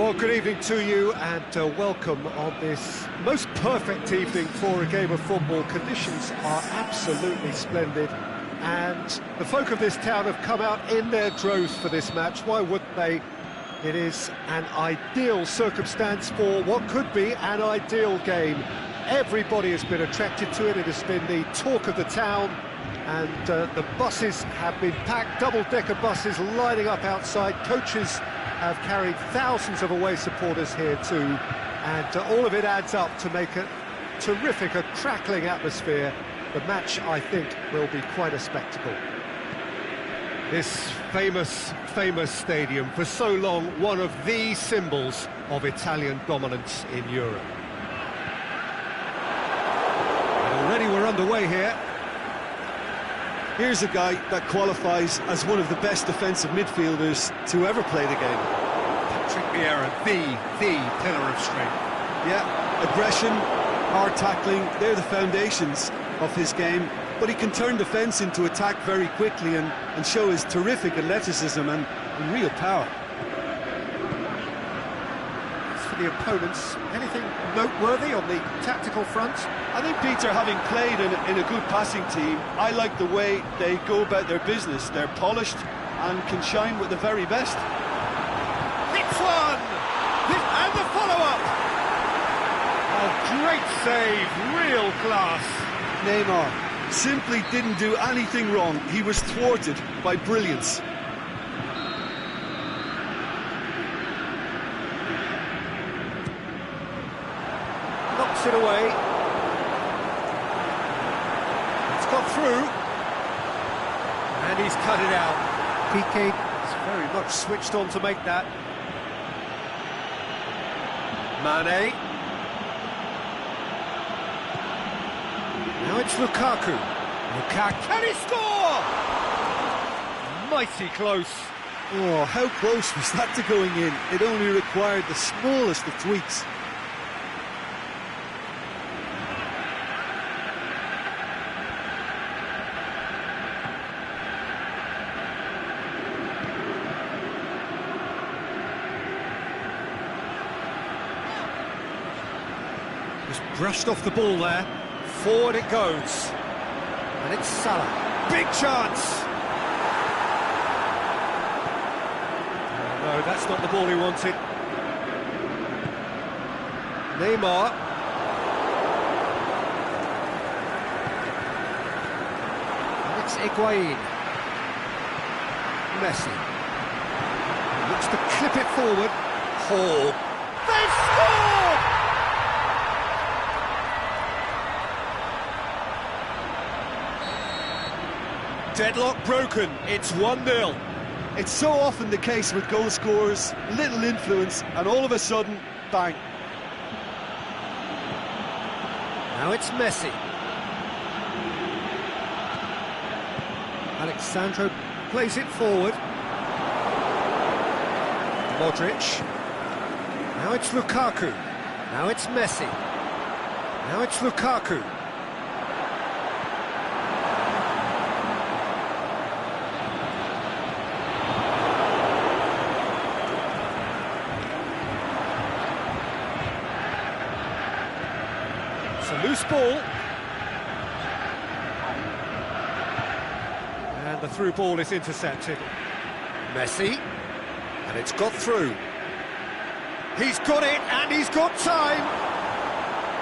Well, good evening to you and welcome on this most perfect evening for a game of football. Conditions are absolutely splendid and the folk of this town have come out in their droves for this match. Why wouldn't they? It is an ideal circumstance for what could be an ideal game. Everybody has been attracted to it. It has been the talk of the town, and the buses have been packed, double-decker buses lining up outside. Coaches have carried thousands of away supporters here too, and all of it adds up to make a terrific, a crackling atmosphere. The match, I think, will be quite a spectacle. This famous stadium, for so long one of the symbols of Italian dominance in Europe. And already we're underway here. Here's a guy that qualifies as one of the best defensive midfielders to ever play the game. Patrick Vieira, the pillar of strength. Yeah, aggression, hard tackling, they're the foundations of his game, but he can turn defence into attack very quickly and show his terrific athleticism and real power. As for the opponents, anything noteworthy on the tactical front? I think, Peter, having played in a good passing team, I like the way they go about their business. They're polished and can shine with the very best. Hits one! And the follow-up! Oh, great save, real class. Neymar simply didn't do anything wrong. He was thwarted by brilliance. Knocks it away. It's got through. And he's cut it out. Piqué is very much switched on to make that. Mane. Now it's Lukaku. Can he score? Mighty close. Oh, how close was that to going in? It only required the smallest of tweaks. Just brushed off the ball there. Forward it goes. And it's Salah. Big chance! Oh, no, that's not the ball he wanted. Neymar. And it's Higuain. Messi. Looks to clip it forward. Hall. They've scored! Deadlock broken, it's 1-0. It's so often the case with goal scorers, little influence, and all of a sudden, bang. Now it's Messi. Alexandro plays it forward. Modric. Now it's Lukaku. Now it's Messi. Now it's Lukaku. A loose ball. And the through ball is intercepted. Messi. And it's got through. He's got it, and he's got time.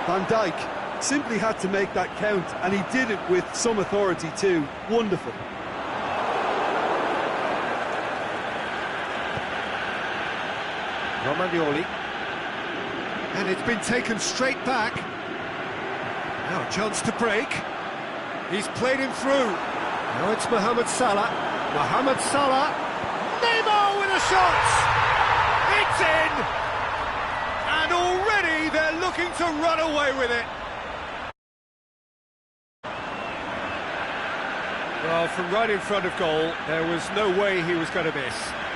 Van Dijk simply had to make that count, and he did it with some authority too. Wonderful. Romagnoli. And it's been taken straight back. Now a chance to break. He's played him through. Now it's Mohamed Salah. Mohamed Salah. Neymar with a shot! It's in! And already they're looking to run away with it. Well, from right in front of goal, there was no way he was going to miss.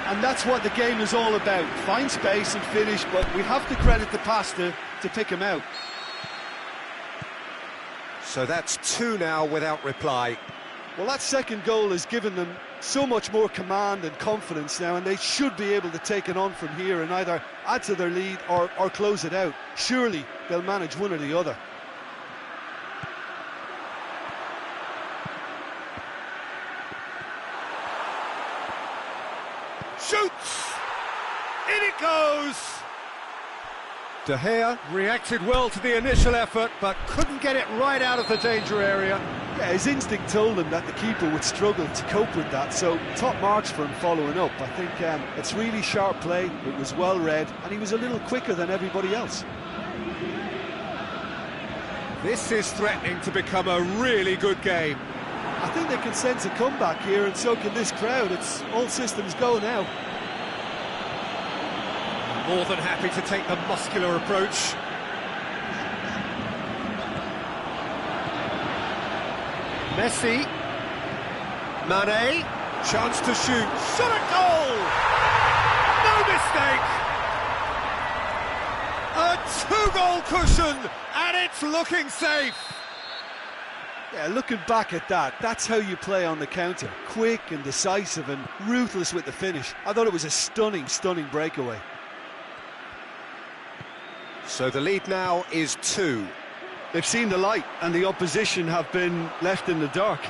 And that's what the game is all about. Find space and finish, but we have to credit the passer to pick him out. So that's 2 now without reply. Well, that second goal has given them so much more command and confidence now, and they should be able to take it on from here and either add to their lead or close it out. Surely they'll manage one or the other. Shoots! In it goes! De Gea reacted well to the initial effort, but couldn't get it right out of the danger area. Yeah, his instinct told him that the keeper would struggle to cope with that, so top marks for him following up. I think it's really sharp play, it was well read, and he was a little quicker than everybody else. This is threatening to become a really good game. I think they can sense a comeback here, and so can this crowd. It's all systems go now. More than happy to take the muscular approach. Messi. Mane. Chance to shoot. Shot at goal! No mistake! A two-goal cushion, and it's looking safe. Yeah, looking back at that, that's how you play on the counter. Quick and decisive and ruthless with the finish. I thought it was a stunning, stunning breakaway. So the lead now is 2. They've seen the light, and the opposition have been left in the dark.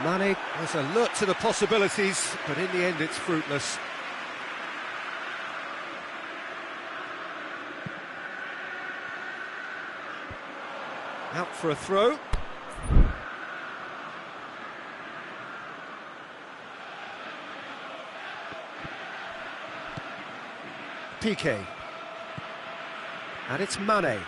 Mane was alert to the possibilities, but in the end it's fruitless. Out for a throw. Piqué. And it's Mane.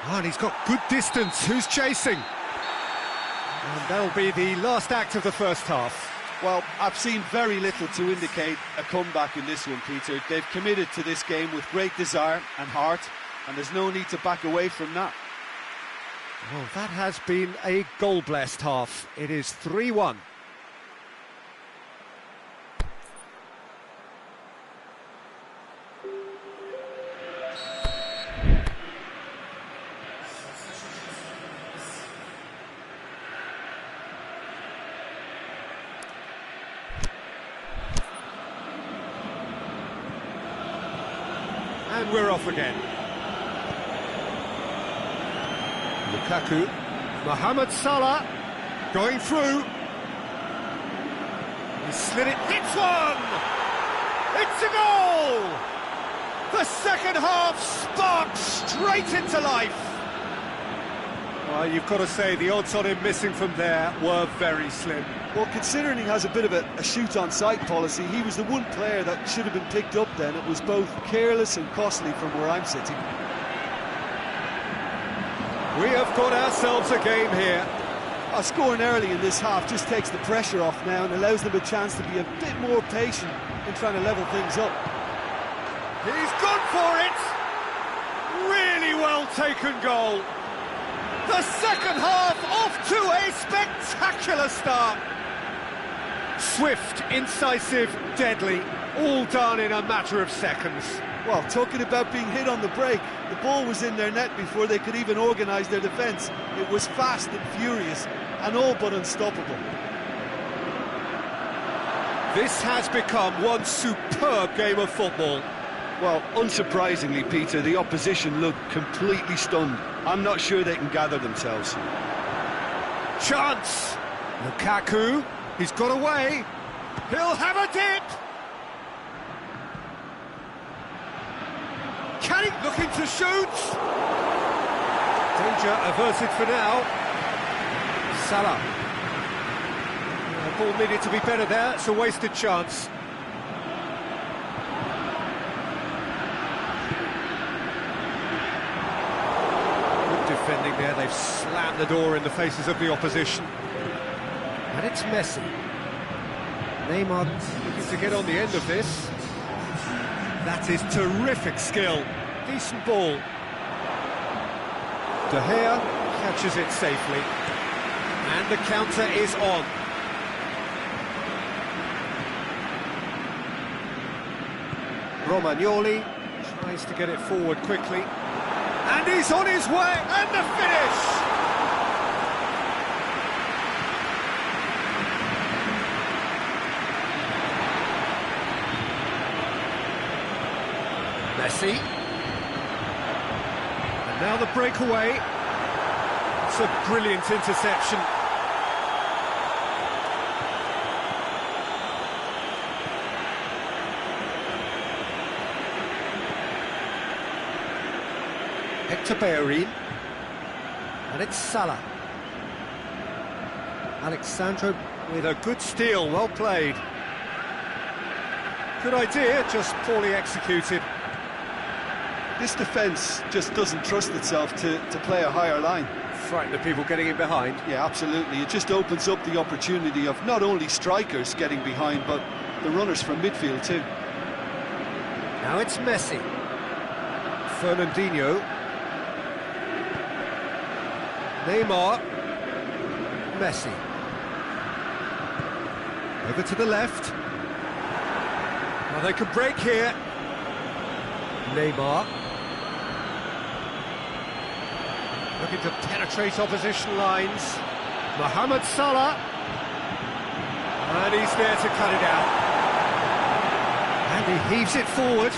Oh, and he's got good distance. Who's chasing? And that'll be the last act of the first half. Well, I've seen very little to indicate a comeback in this one, Peter. They've committed to this game with great desire and heart, and there's no need to back away from that. Well, that has been a goal-blessed half. It is 3-1. And we're off again. Lukaku, Mohamed Salah, going through. He slid it, hits one! It's a goal! The second half sparked straight into life. Well, you've got to say the odds on him missing from there were very slim. Well, considering he has a bit of a shoot-on-sight policy, he was the one player that should have been picked up then. It was both careless and costly from where I'm sitting. We have got ourselves a game here. Scoring early in this half just takes the pressure off now and allows them a chance to be a bit more patient in trying to level things up. He's gone for it! Really well taken goal. The second half off to a spectacular start. Swift, incisive, deadly, all done in a matter of seconds. Well, talking about being hit on the break, the ball was in their net before they could even organise their defence. It was fast and furious, and all but unstoppable. This has become one superb game of football. Well, unsurprisingly, Peter, the opposition looked completely stunned. I'm not sure they can gather themselves. Chance! Lukaku, he's got away. He'll have a dip! Can he looking to shoot? Danger averted for now. Salah. The ball needed to be better there, it's a wasted chance. Good defending there, they've slammed the door in the faces of the opposition. And it's Messi. Neymar looking to get on the end of this. That is terrific skill. Decent ball. De Gea catches it safely. And the counter is on. Romagnoli tries to get it forward quickly. And he's on his way, and the finish! Messi. And now the breakaway. It's a brilliant interception. Hector Bellerin, and it's Salah. Alexandro with a good steal, well played. Good idea, just poorly executed. This defence just doesn't trust itself to play a higher line. Frighten the people getting in behind. Yeah, absolutely. It just opens up the opportunity of not only strikers getting behind, but the runners from midfield too. Now it's Messi. Fernandinho. Neymar. Messi. Over to the left. Well, they could break here. Neymar. Looking to penetrate opposition lines. Mohamed Salah. And he's there to cut it out. And he heaves it forward.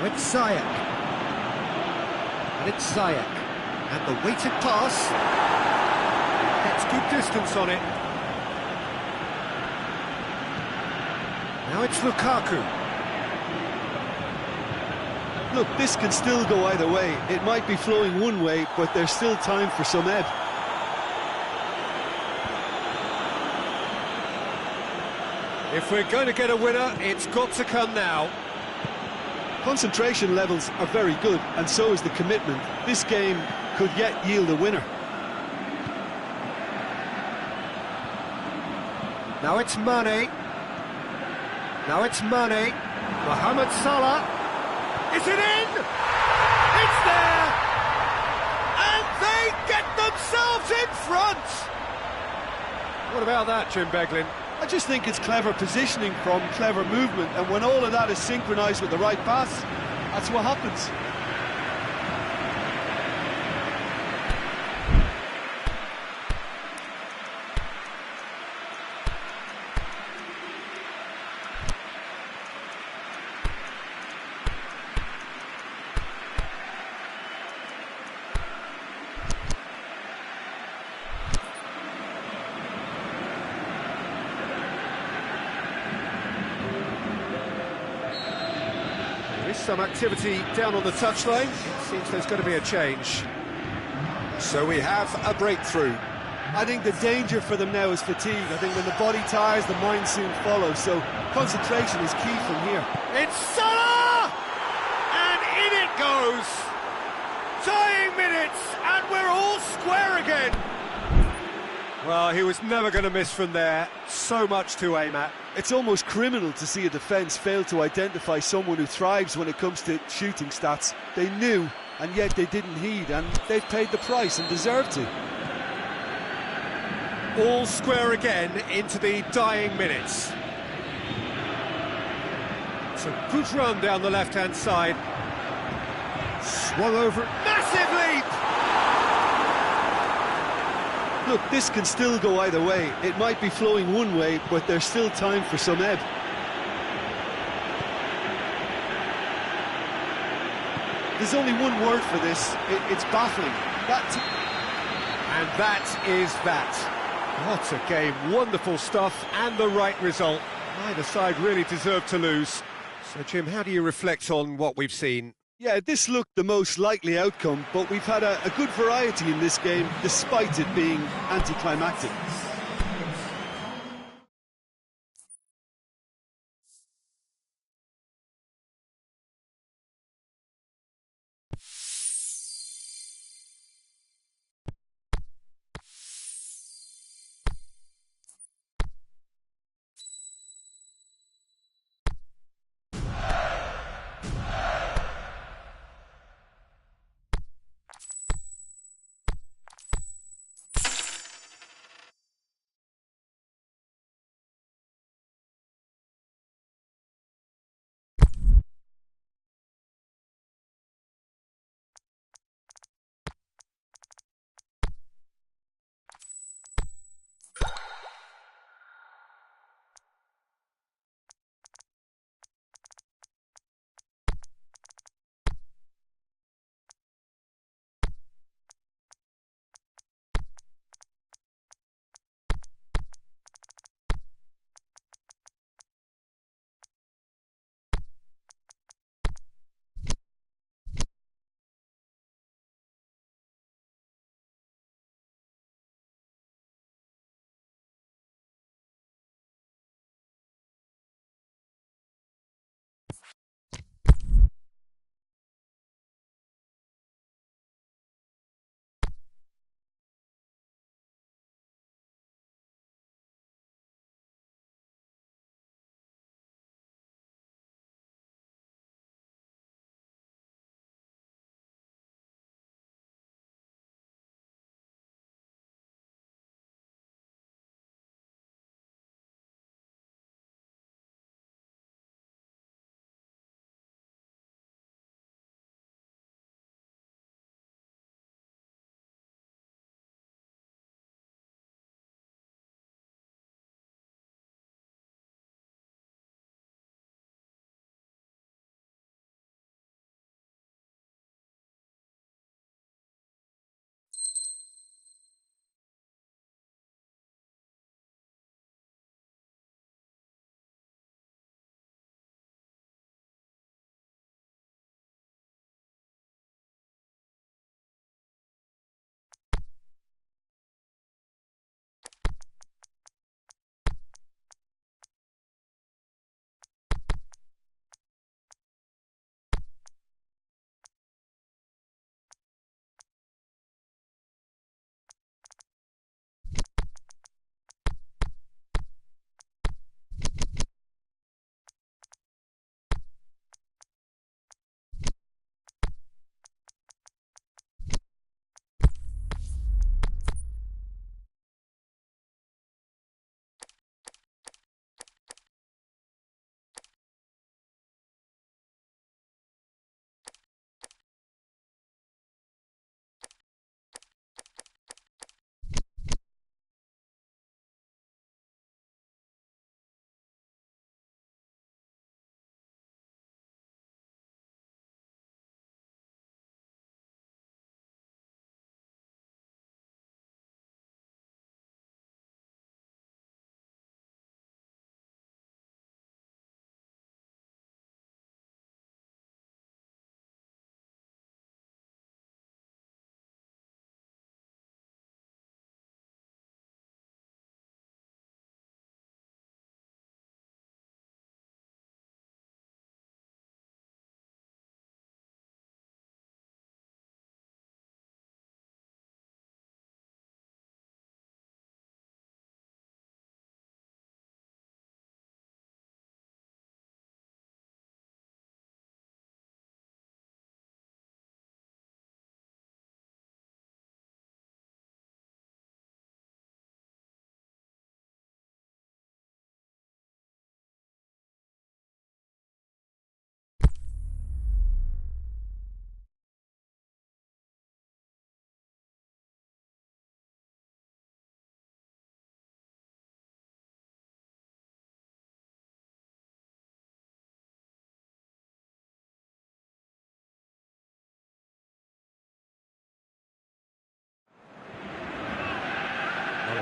With Ziyech. And it's Ziyech. And the weighted pass. Gets good distance on it. Now it's Lukaku. Look, this can still go either way. It might be flowing one way, but there's still time for some ebb. If we're going to get a winner, it's got to come now. Concentration levels are very good, and so is the commitment. This game could yet yield a winner. Now it's Mane. Now it's Mane. Mohamed Salah. Is it in? It's there! And they get themselves in front! What about that, Jim Beglin? I just think it's clever positioning from clever movement, and when all of that is synchronised with the right pass, that's what happens. Some activity down on the touchline. It seems there's going to be a change. So we have a breakthrough. I think the danger for them now is fatigue. I think when the body tires, the mind soon follows. So concentration is key from here. It's Salah! And in it goes! Dying minutes, and we're all square again! Well, he was never going to miss from there. So much to aim at. It's almost criminal to see a defence fail to identify someone who thrives when it comes to shooting stats. They knew, and yet they didn't heed, and they've paid the price and deserve to. All square again into the dying minutes. It's a good run down the left-hand side. Swung over it. Massive leap! Look, this can still go either way. It might be flowing one way, but there's still time for some ebb. There's only one word for this. It's baffling. And that is that. What a game. Wonderful stuff and the right result. Neither side really deserved to lose. So, Jim, how do you reflect on what we've seen? Yeah, this looked the most likely outcome, but we've had a good variety in this game, despite it being anticlimactic.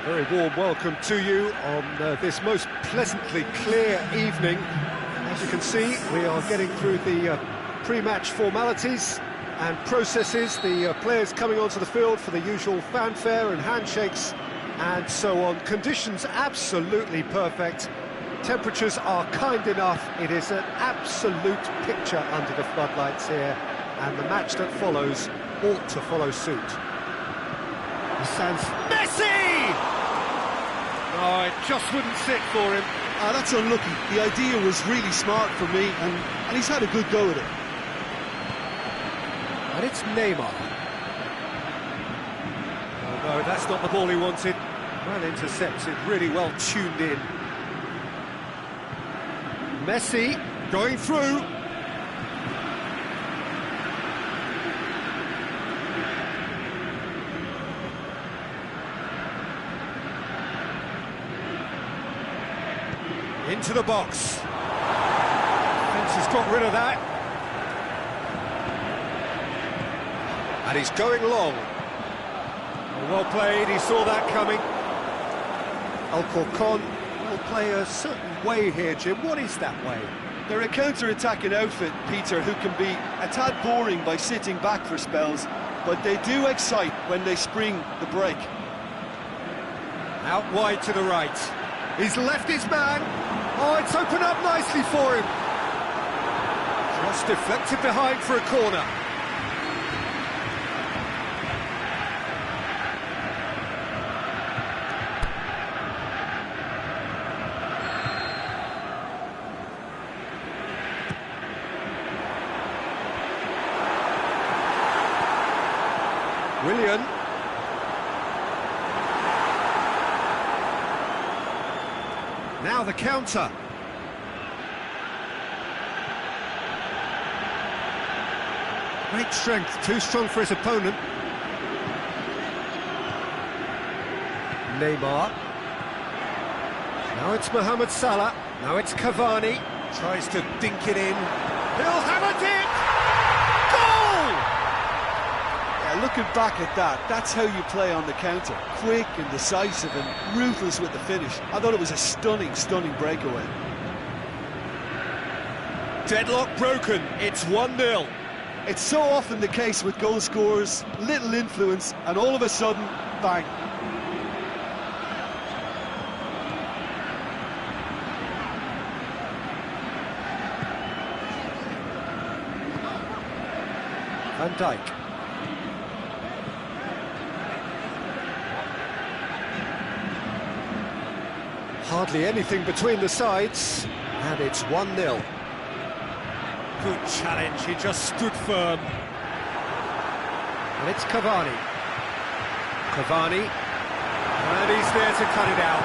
A very warm welcome to you on this most pleasantly clear evening. As you can see, we are getting through the pre-match formalities and processes, the players coming onto the field for the usual fanfare and handshakes and so on. Conditions absolutely perfect. Temperatures are kind enough. It is an absolute picture under the floodlights here, and the match that follows ought to follow suit. He stands... Messi! Oh, it just wouldn't sit for him. That's unlucky. The idea was really smart for me, and he's had a good go at it. And it's Neymar. Oh no, that's not the ball he wanted. Well intercepted, really well tuned in. Messi going through. Into the box. Defence has got rid of that. And he's going long. Well played, he saw that coming. Alcorcon will play a certain way here, Jim. What is that way? They're a counter-attacking outfit, Peter, who can be a tad boring by sitting back for spells, but they do excite when they spring the break. Out wide to the right. He's left his man. Oh, it's opened up nicely for him. Just deflected behind for a corner. Willian. Now the counter. Great strength, too strong for his opponent. Neymar. Now it's Mohamed Salah. Now it's Cavani. Tries to dink it in. He'll have it in! Looking back at that, that's how you play on the counter. Quick and decisive and ruthless with the finish. I thought it was a stunning, stunning breakaway. Deadlock broken, it's 1-0. It's so often the case with goal scorers, little influence, and all of a sudden, bang. Van Dijk. Hardly anything between the sides, and it's 1-0. Good challenge, he just stood firm. And it's Cavani. Cavani, and he's there to cut it out.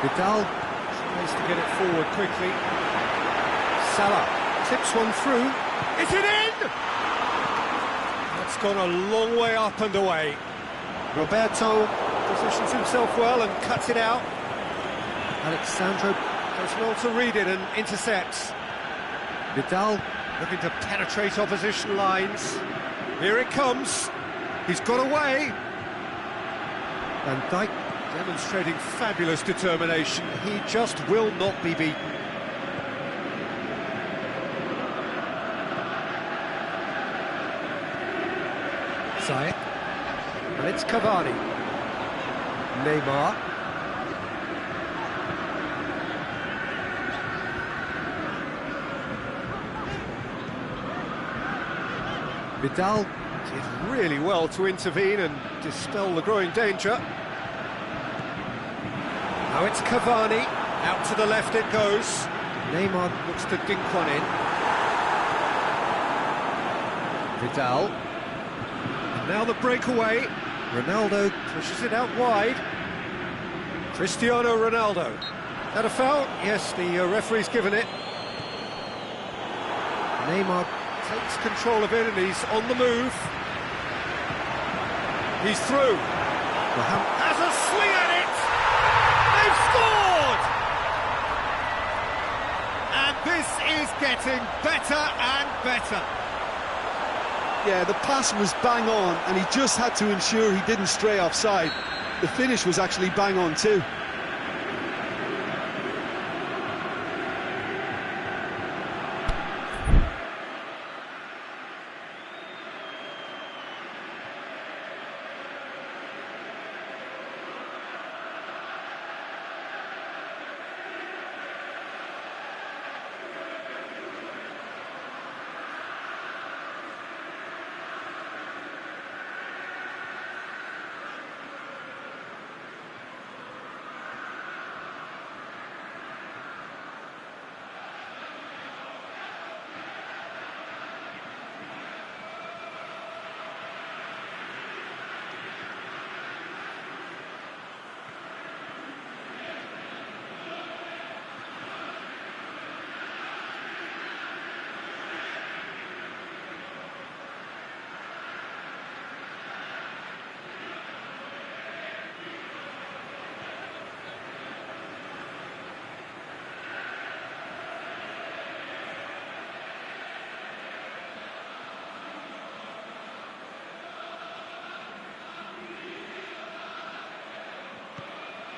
Vidal tries to get it forward quickly. Salah tips one through. Is it in? That's gone a long way up and away. Roberto positions himself well and cuts it out. Alexandro does well to read it and intercepts. Vidal looking to penetrate opposition lines. Here it comes. He's got away. Van Dijk demonstrating fabulous determination. He just will not be beaten. Zayed. And it's Cavani. Neymar. Vidal did really well to intervene and dispel the growing danger. Now it's Cavani, out to the left it goes. Neymar looks to dink one in. Vidal. And now the breakaway. Ronaldo pushes it out wide. Cristiano Ronaldo. That a foul? Yes, the referee's given it. Neymar takes control of it and he's on the move. He's through. Mohamed has a swing at it! They've scored! And this is getting better and better. Yeah, the pass was bang on and he just had to ensure he didn't stray offside. the finish was actually bang on too.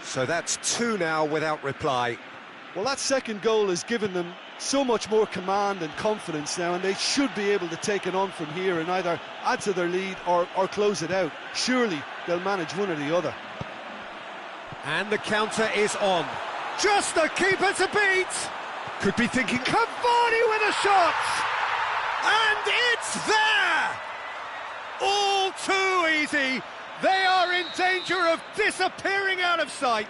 So that's 2 now without reply. Well, that second goal has given them so much more command and confidence now, and they should be able to take it on from here and either add to their lead or close it out. Surely they'll manage one or the other. And the counter is on. Just the keeper to beat! Could be thinking Cavani with a shot! And it's there! All too easy! They are in danger of disappearing out of sight.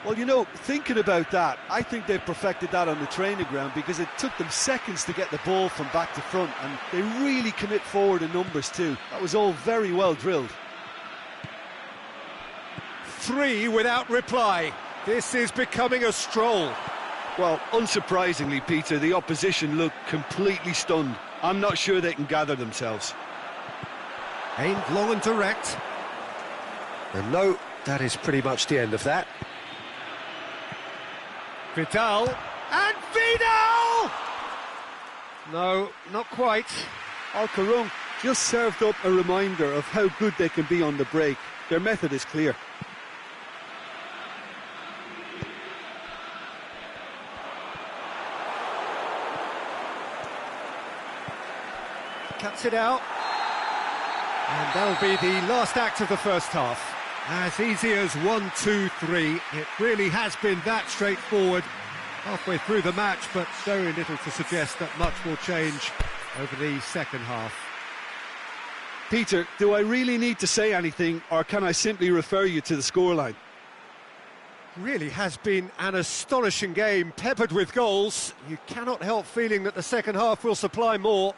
Well, you know, thinking about that, I think they've perfected that on the training ground because it took them seconds to get the ball from back to front, and they really commit forward in numbers too. That was all very well drilled. 3 without reply. This is becoming a stroll. Well, unsurprisingly, Peter, the opposition look completely stunned. I'm not sure they can gather themselves. Aimed long and direct. And no, that is pretty much the end of that. Vidal, and Vidal! No, not quite. Alcaron just served up a reminder of how good they can be on the break. Their method is clear. Cuts it out. And that'll be the last act of the first half. As easy as 1, 2, 3. It really has been that straightforward halfway through the match, but very little to suggest that much will change over the second half. Peter, do I really need to say anything, or can I simply refer you to the scoreline? Really has been an astonishing game, peppered with goals. You cannot help feeling that the second half will supply more.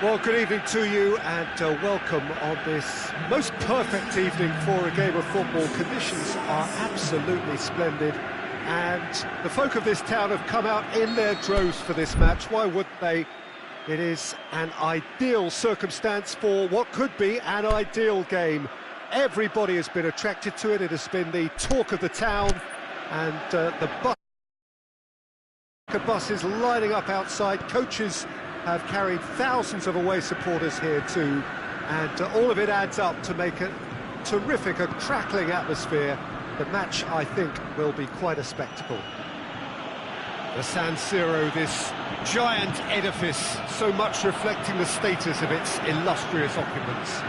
Well, good evening to you and welcome on this most perfect evening for a game of football. Conditions are absolutely splendid and the folk of this town have come out in their droves for this match. Why wouldn't they? It is an ideal circumstance for what could be an ideal game. Everybody has been attracted to it. It has been the talk of the town and the buses lining up outside. Coaches have carried thousands of away supporters here too, and all of it adds up to make a terrific, a crackling atmosphere. The match, I think, will be quite a spectacle. The San Siro, this giant edifice, so much reflecting the status of its illustrious occupants.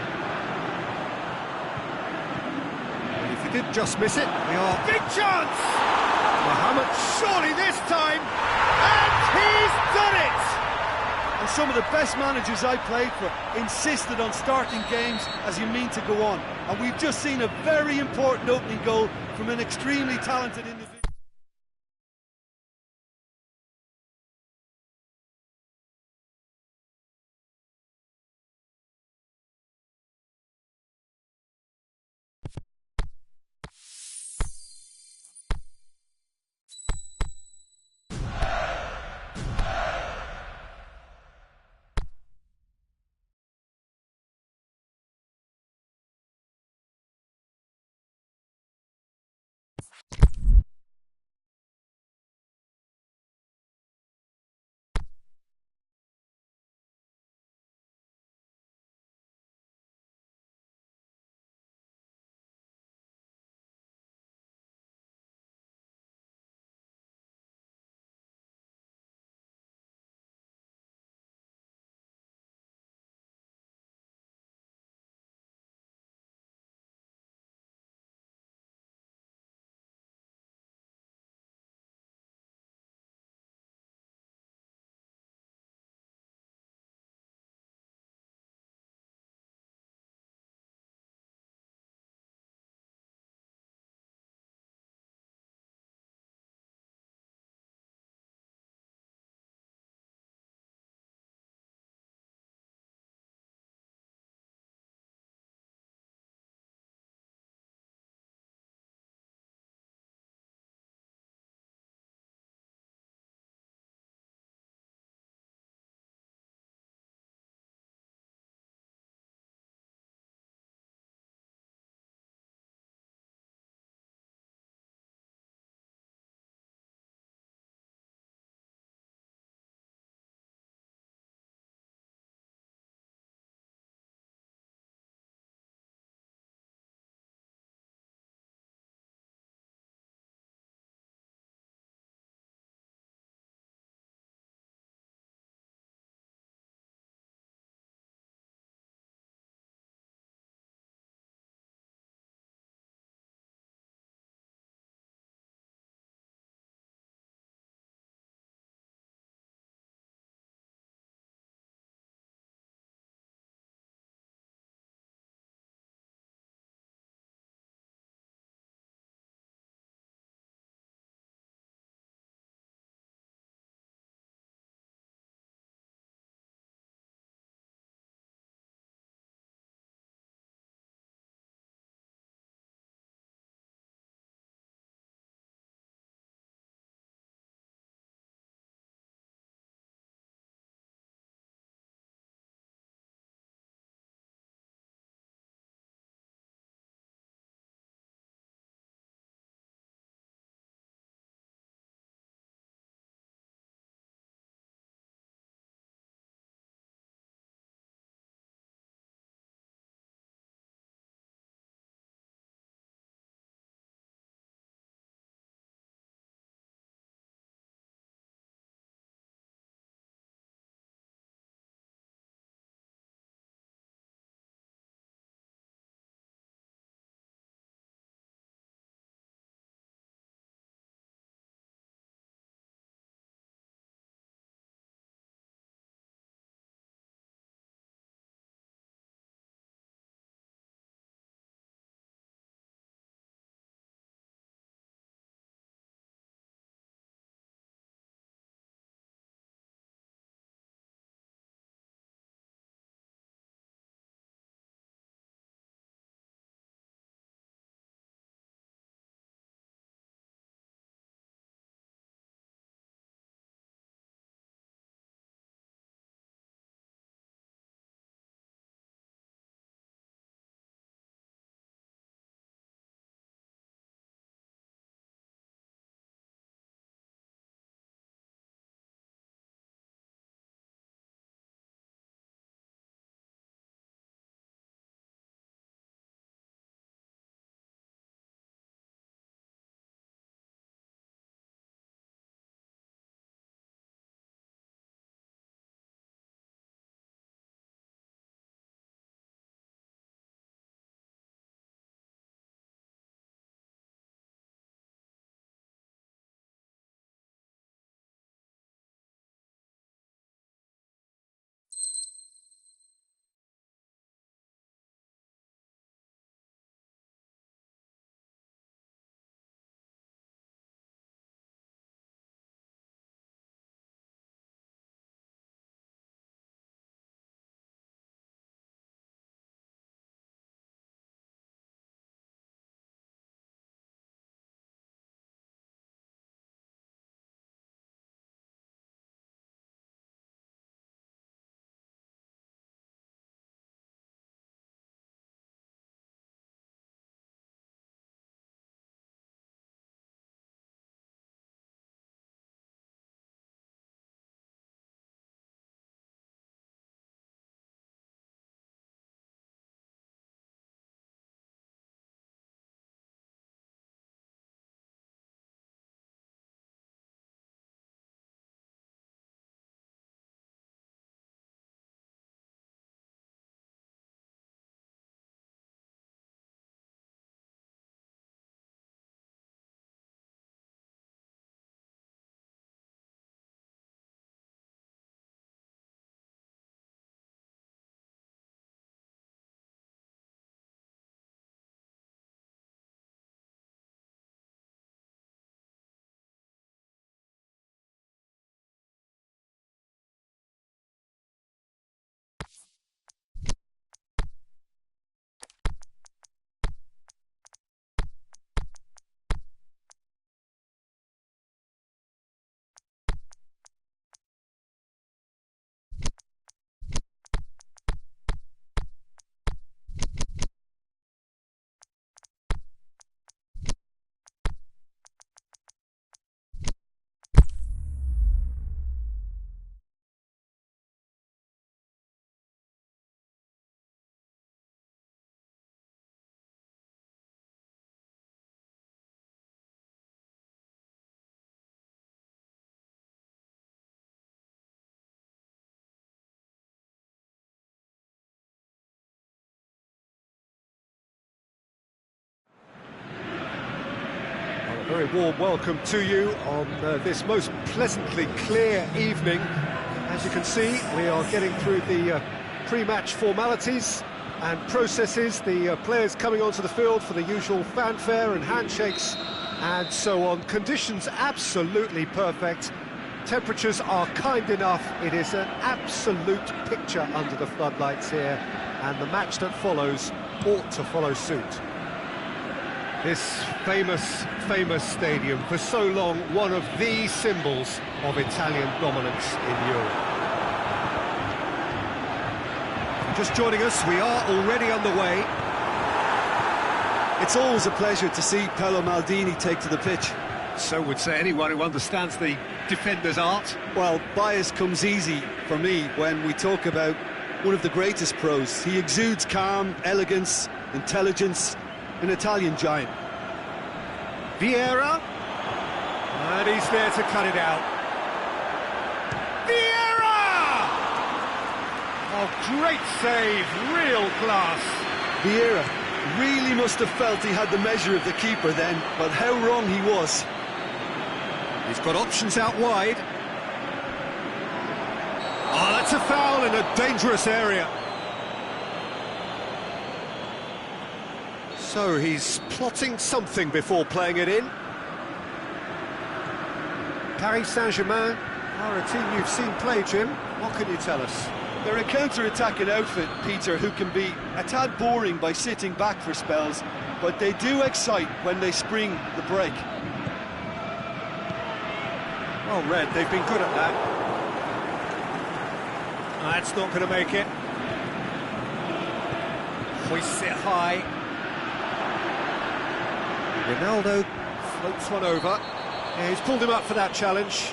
And if he did just miss it, we are... Big chance! Mohamed, surely this time, and he's done it! And some of the best managers I played for insisted on starting games as you mean to go on. And we've just seen a very important opening goal from an extremely talented individual. Very warm welcome to you on this most pleasantly clear evening. As you can see, we are getting through the pre-match formalities and processes, the players coming onto the field for the usual fanfare and handshakes and so on. Conditions absolutely perfect. Temperatures are kind enough. It is an absolute picture under the floodlights here, and the match that follows ought to follow suit. This famous stadium, for so long one of the symbols of Italian dominance in Europe. Just joining us, we are already underway. It's always a pleasure to see Paolo Maldini take to the pitch. So would say anyone who understands the defender's art. Well, bias comes easy for me when we talk about one of the greatest pros. He exudes calm, elegance, intelligence, an Italian giant. Vieira, and he's there to cut it out. Vieira! Oh, great save, real class. Vieira really must have felt he had the measure of the keeper then, but how wrong he was. He's got options out wide. Oh, that's a foul in a dangerous area. So he's plotting something before playing it in. Paris Saint-Germain are a team you've seen play, Jim. What can you tell us? They're a counter-attacking outfit, Peter, who can be a tad boring by sitting back for spells, but they do excite when they spring the break. Well read, they've been good at that. That's not going to make it. Hoists it high. Ronaldo floats one over. Yeah, he's pulled him up for that challenge.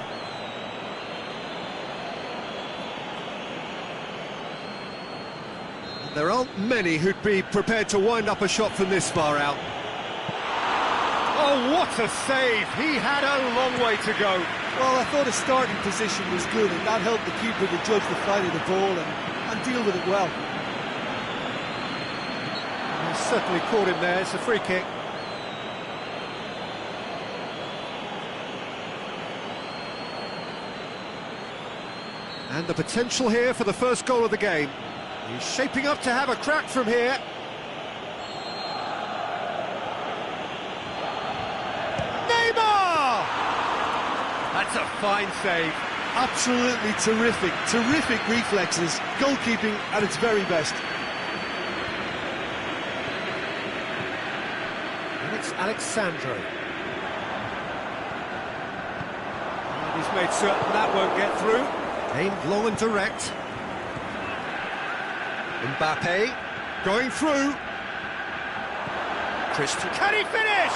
There aren't many who'd be prepared to wind up a shot from this far out. Oh, what a save! He had a long way to go. Well, I thought his starting position was good, and that helped the keeper to judge the flight of the ball and deal with it well. He certainly caught him there. It's a free kick. And the potential here for the first goal of the game. He's shaping up to have a crack from here. Neymar! That's a fine save. Absolutely terrific reflexes, goalkeeping at its very best. And it's Alexandro. And he's made certain that won't get through. Aimed long and direct. Mbappe going through. Christian, can he finish?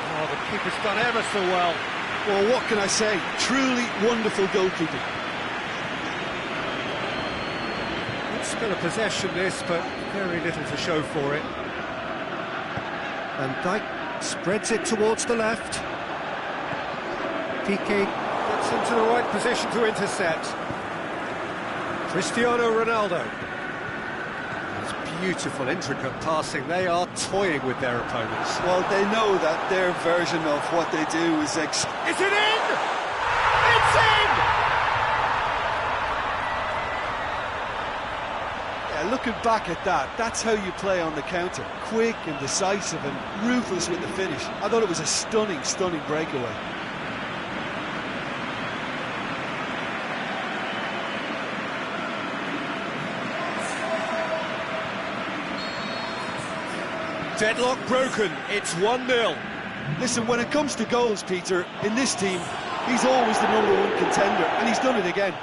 Oh, the keeper's done ever so well. Well, what can I say? Truly wonderful goalkeeping. Good spell of possession this, but very little to show for it. Van Dijk spreads it towards the left. Piqué gets into the right position to intercept. Cristiano Ronaldo. It's beautiful, intricate passing. They are toying with their opponents. Well, they know that their version of what they do is... Is it in? It's in! Yeah, looking back at that, that's how you play on the counter. Quick and decisive and ruthless with the finish. I thought it was a stunning breakaway. Deadlock broken, it's 1-0. Listen, when it comes to goals, Peter, in this team, he's always the #1 contender, and he's done it again.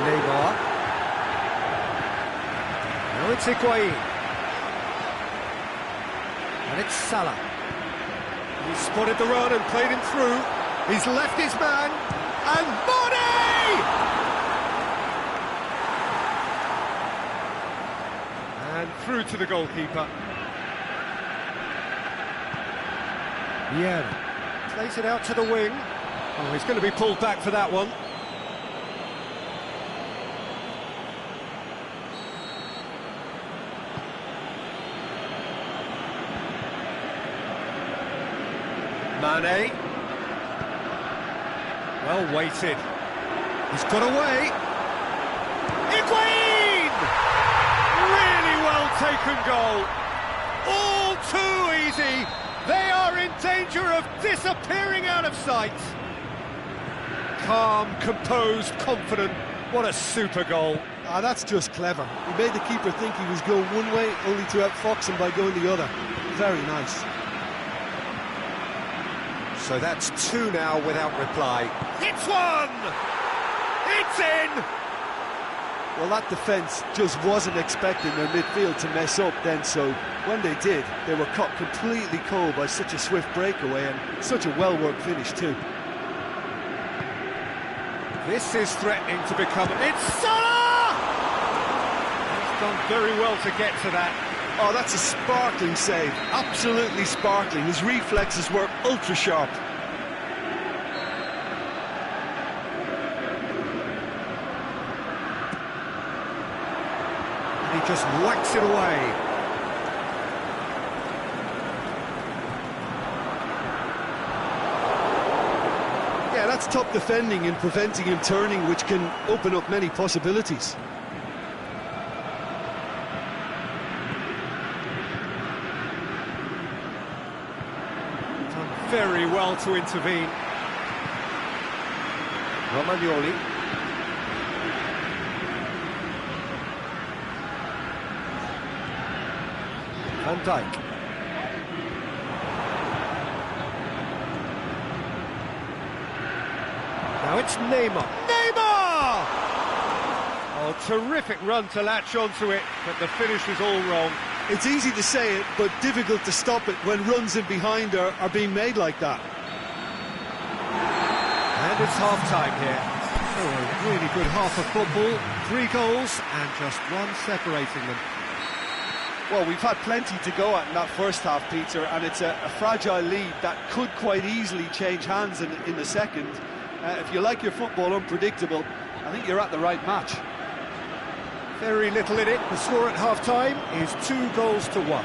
Neymar. Now it's Higuain. And it's Salah. He's spotted the run and played him through. He's left his man, and Mane! And through to the goalkeeper. Vieira plays it out to the wing. Oh, he's going to be pulled back for that one. Mane. Well weighted. He's got away. Higuain! Really well taken goal. All too easy. They are in danger of disappearing out of sight. Calm, composed, confident. What a super goal. Ah, that's just clever. He made the keeper think he was going one way, only to outfox him by going the other. Very nice. So that's two now without reply. It's one! It's in! Well, that defence just wasn't expecting their midfield to mess up then, so when they did, they were caught completely cold by such a swift breakaway and such a well-worked finish too. This is threatening to become... It's Salah! He's done very well to get to that. Oh, that's a sparkling save. Absolutely sparkling. His reflexes were ultra-sharp. And he just whacks it away. Yeah, that's top defending and preventing him turning, which can open up many possibilities. Done very well to intervene. Romagnoli. Van Dijk. Now it's Neymar. Neymar! Oh, terrific run to latch onto it, but the finish was all wrong. It's easy to say it, but difficult to stop it when runs in behind are being made like that. And it's half-time here. So a really good half of football. 3 goals and just one separating them. Well, we've had plenty to go at in that first half, Peter, and it's a fragile lead that could quite easily change hands in the second. If you like your football unpredictable, I think you're at the right match. Very little in it. The score at half-time is 2 goals to 1.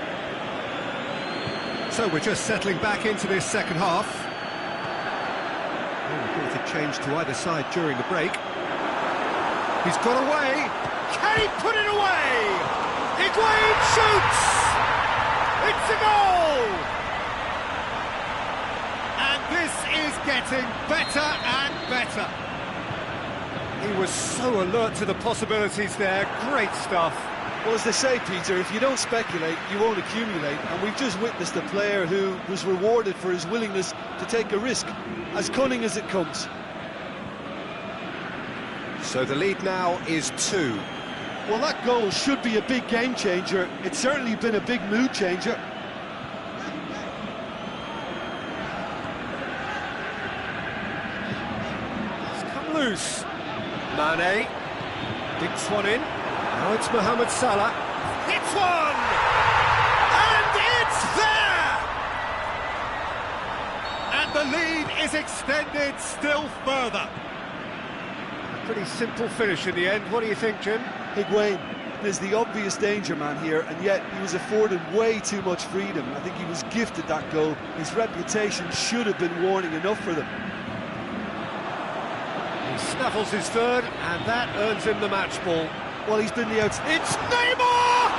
So we're just settling back into this second half. Reported change to either side during the break. He's got away. Can he put it away? Higuain shoots! It's a goal! And this is getting better and better. He was so alert to the possibilities there. Great stuff. Well, as they say, Peter, if you don't speculate, you won't accumulate. And we've just witnessed a player who was rewarded for his willingness to take a risk, as cunning as it comes. So the lead now is 2. Well, that goal should be a big game changer. It's certainly been a big mood changer. It's come loose. Mane dinks one in. Now it's Mohamed Salah. It's one! And it's there! And the lead is extended still further. A pretty simple finish in the end. What do you think, Jim? Higuain is the obvious danger man here, and yet he was afforded way too much freedom. I think he was gifted that goal. His reputation should have been warning enough for them. He snaffles his third, and that earns him the match ball. Well, he's been the outs... It's Neymar!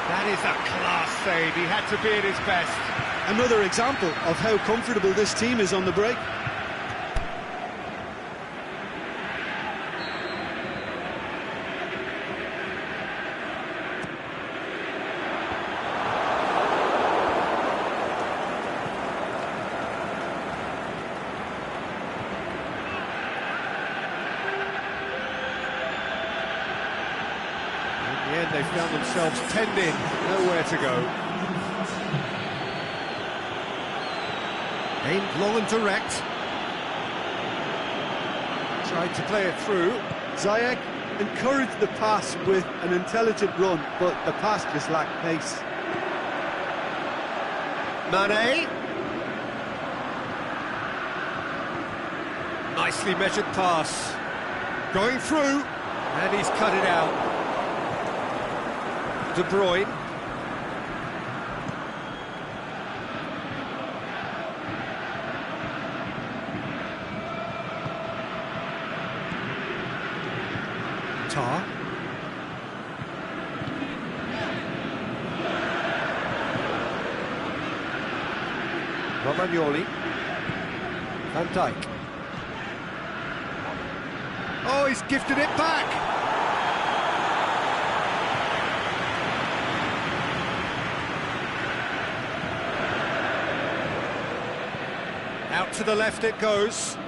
That is a class save. He had to be at his best. Another example of how comfortable this team is on the break. In the end, they found themselves penned in, nowhere to go. Aimed long and direct. Tried to play it through. Ziyech encouraged the pass with an intelligent run, but the pass just lacked pace. Mane. Nicely measured pass. Going through, and he's cut it out. De Bruyne. Tar. Romagnoli. Van Dijk. Oh, he's gifted it back! Out to the left it goes.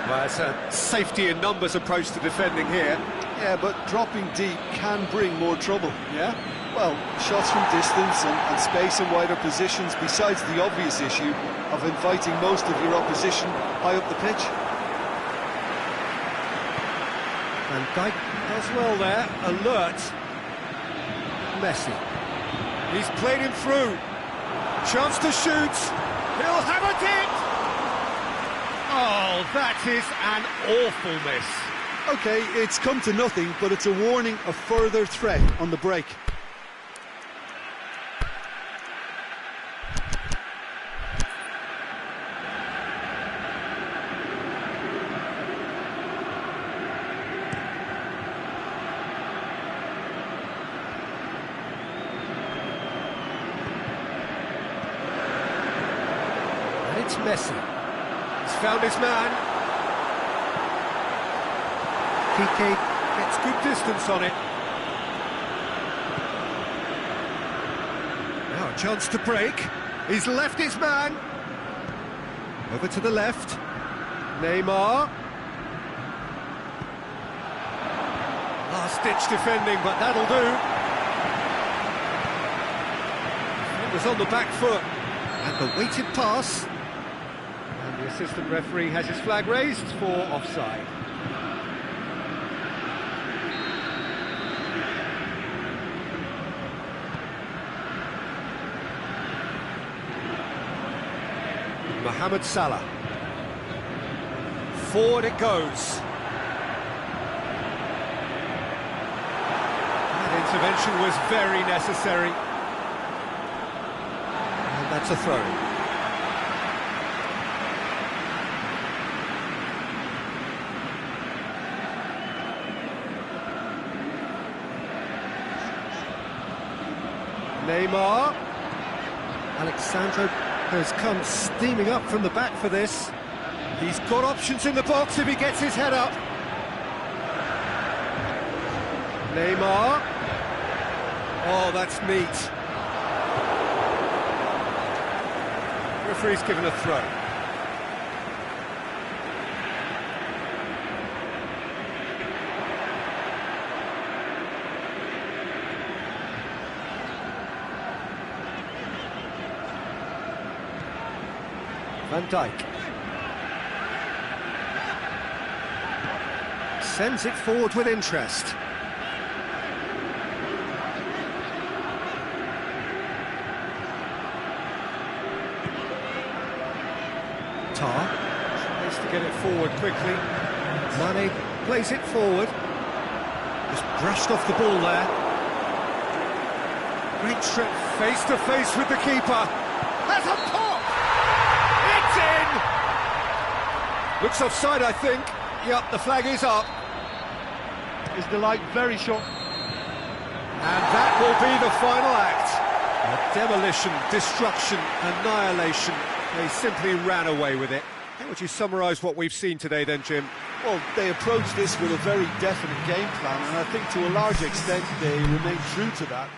Well, it's a safety in numbers approach to defending here. Yeah, but dropping deep can bring more trouble. Yeah? Well, shots from distance and space in wider positions, besides the obvious issue of inviting most of your opposition high up the pitch. Van Dijk does well there, alert. Messi. He's played him through. Chance to shoot. He'll have it! Oh, that is an awful miss. OK, it's come to nothing, but it's a warning of further threat on the break. It's Messi. He's found his man. Piqué gets good distance on it. Now a chance to break. He's left his man. Over to the left. Neymar. Last-ditch defending, but that'll do. Defender's on the back foot. And the weighted pass. And the assistant referee has his flag raised for offside. Mohamed Salah. Forward it goes. That intervention was very necessary. And that's a throw. Neymar. Alexandro has come steaming up from the back for this. He's got options in the box if he gets his head up. Neymar. Oh, that's neat. Referee's given a throw. Van Dijk sends it forward with interest. Tar tries to get it forward quickly. Mane plays it forward. Just brushed off the ball there. Great trip face to face with the keeper. Has a pop! Looks offside, I think. Yep, the flag is up. Is the light very short? And that will be the final act. A demolition, destruction, annihilation. They simply ran away with it. How would you summarise what we've seen today then, Jim? Well, they approached this with a very definite game plan, and I think to a large extent they remained true to that.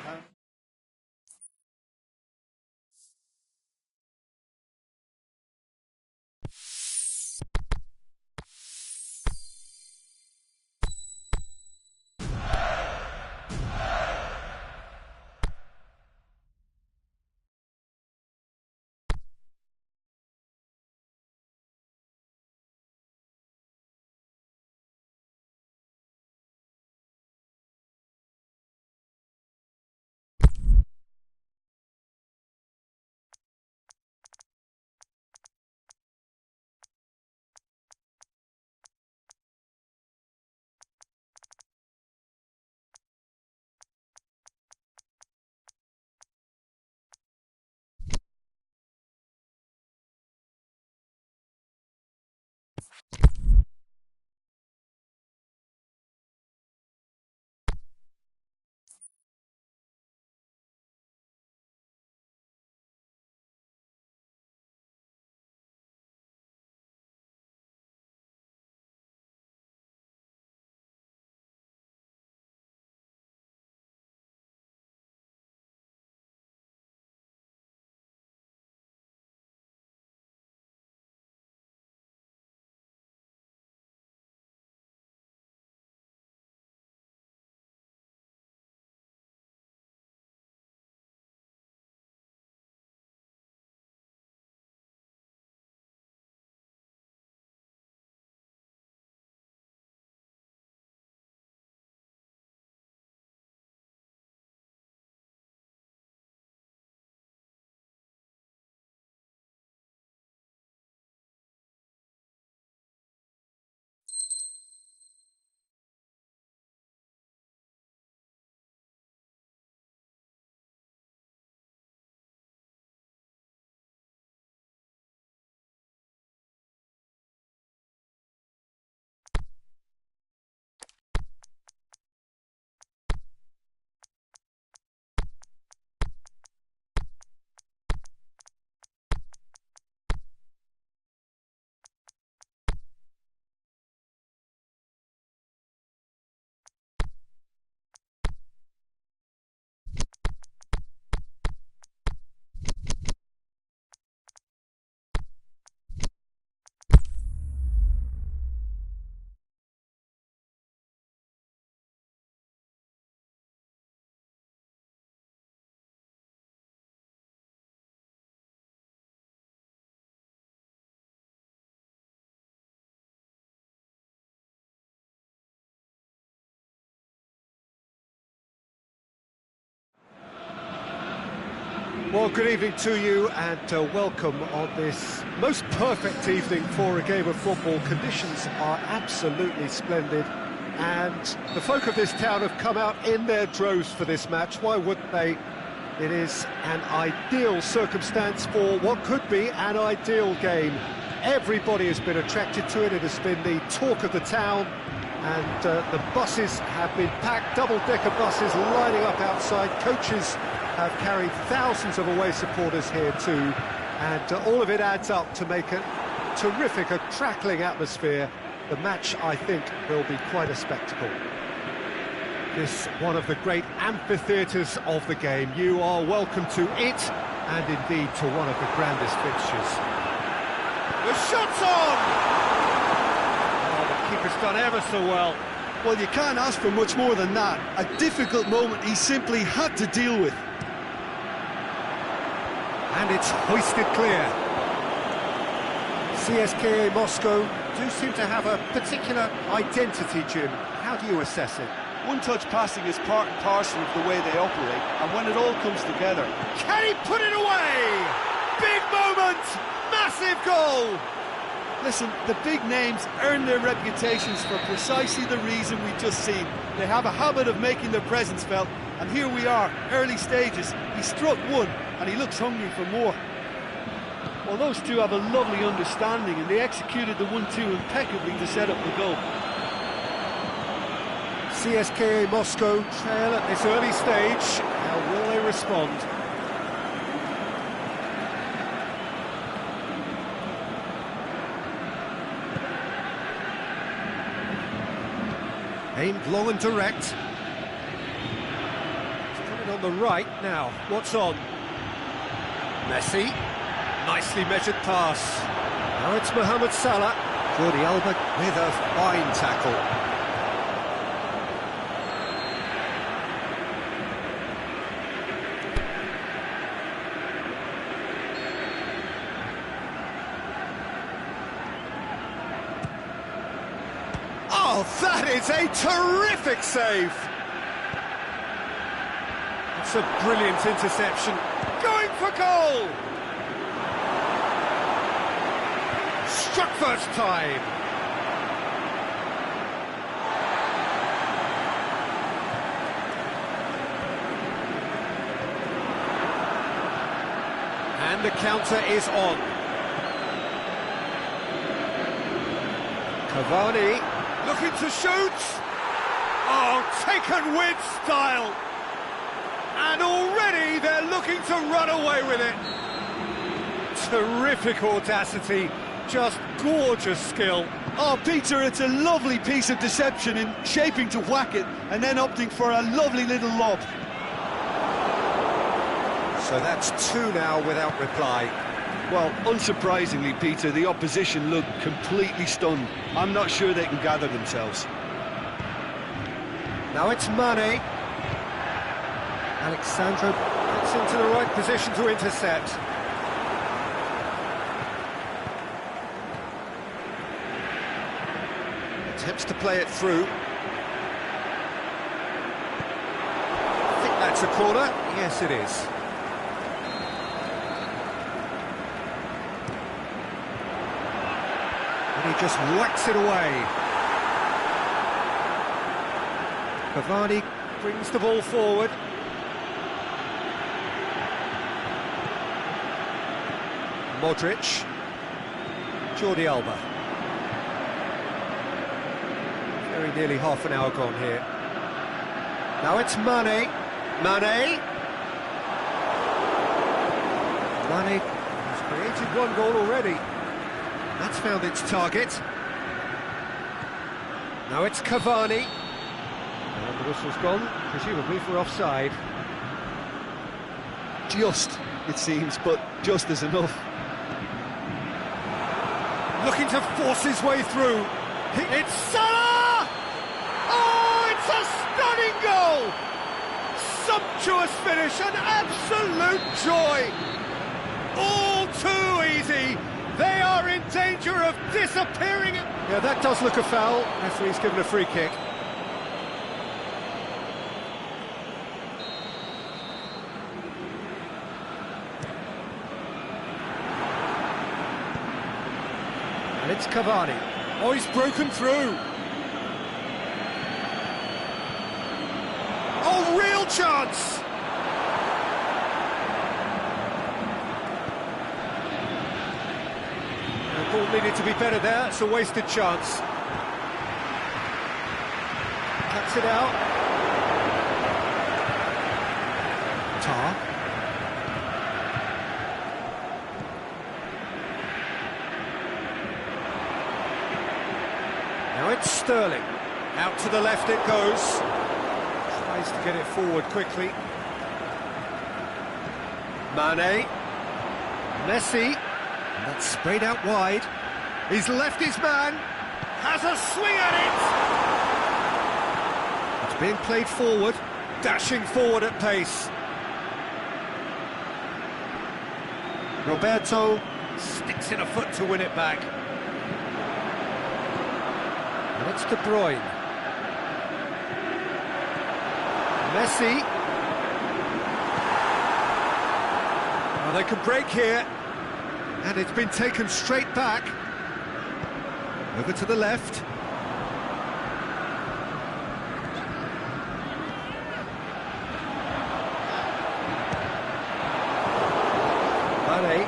Well, good evening to you and welcome on this most perfect evening for a game of football. Conditions are absolutely splendid and the folk of this town have come out in their droves for this match. Why wouldn't they? It is an ideal circumstance for what could be an ideal game. Everybody has been attracted to it. It has been the talk of the town and the buses have been packed, double-decker buses lining up outside. Coaches have carried thousands of away supporters here too, and all of it adds up to make a terrific, a crackling atmosphere. The match, I think, will be quite a spectacle. This one of the great amphitheatres of the game. You are welcome to it, and indeed to one of the grandest fixtures. The shot's on! Oh, the keeper's done ever so well. Well, you can't ask for much more than that. A difficult moment he simply had to deal with. And it's hoisted clear. CSKA Moscow do seem to have a particular identity, Jim. How do you assess it? One-touch passing is part and parcel of the way they operate, and when it all comes together... Can he put it away? Big moment! Massive goal! Listen, the big names earn their reputations for precisely the reason we've just seen. They have a habit of making their presence felt, and here we are, early stages. He struck one, and he looks hungry for more. Well, those two have a lovely understanding, and they executed the 1-2 impeccably to set up the goal. CSKA Moscow trail at this early stage. How will they respond? Aimed long and direct. It's coming on the right now. What's on? Messi. Nicely measured pass. Now it's Mohamed Salah. Jordi Alba with a fine tackle. Oh, that is a terrific save! It's a brilliant interception. Going for goal! Struck first time. And the counter is on. Cavani. Looking to shoot! Oh, taken with style! And already they're looking to run away with it! Terrific audacity, just gorgeous skill. Oh, Peter, it's a lovely piece of deception in shaping to whack it and then opting for a lovely little lob. So that's two now without reply. Well, unsurprisingly, Peter, the opposition look completely stunned. I'm not sure they can gather themselves. Now it's Mane. Alexandro gets into the right position to intercept. Attempts to play it through. I think that's a corner. Yes, it is. And he just whacks it away. Cavani brings the ball forward. Modric. Jordi Alba. Very nearly half an hour gone here. Now it's Mane. Mane has created one goal already. That's found its target. Now it's Cavani. And the whistle's gone, presumably for offside. Just, it seems, but just is enough. Looking to force his way through. It's Salah! Oh, it's a stunning goal! Sumptuous finish, an absolute joy! All too easy. They are in danger of disappearing. Yeah, that does look a foul. Referee's given a free kick. And it's Cavani. Oh, he's broken through. Oh, real chance! The ball needed to be better there. It's a wasted chance. Cuts it out. Tar. Now it's Sterling. Out to the left it goes. Tries to get it forward quickly. Mane. Messi. And that's sprayed out wide. He's left his man. Has a swing at it. It's being played forward. Dashing forward at pace. Roberto sticks in a foot to win it back. And it's De Bruyne. Messi. Well, they can break here. And it's been taken straight back. Over to the left. Mane.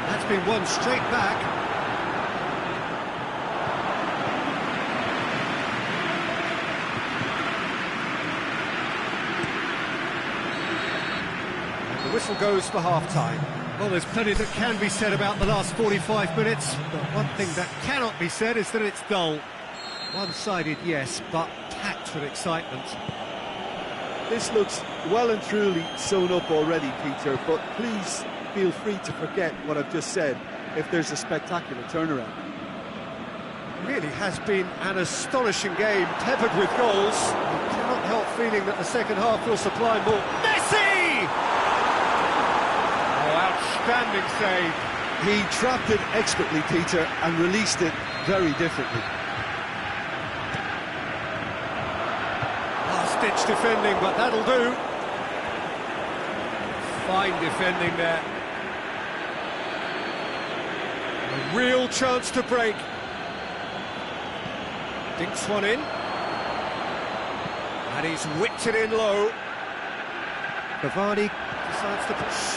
That's been won straight back. And the whistle goes for half-time. Well, there's plenty that can be said about the last 45 minutes, but one thing that cannot be said is that it's dull. One-sided, yes, but packed with excitement. This looks well and truly sewn up already, Peter, but please feel free to forget what I've just said if there's a spectacular turnaround. It really has been an astonishing game, peppered with goals. You cannot help feeling that the second half will supply more. Messi! Outstanding save. He trapped it expertly, Peter, and released it very differently. Last-ditch defending, but that'll do. Fine defending there. A real chance to break. Dinks one in. And he's whipped it in low. Cavani decides to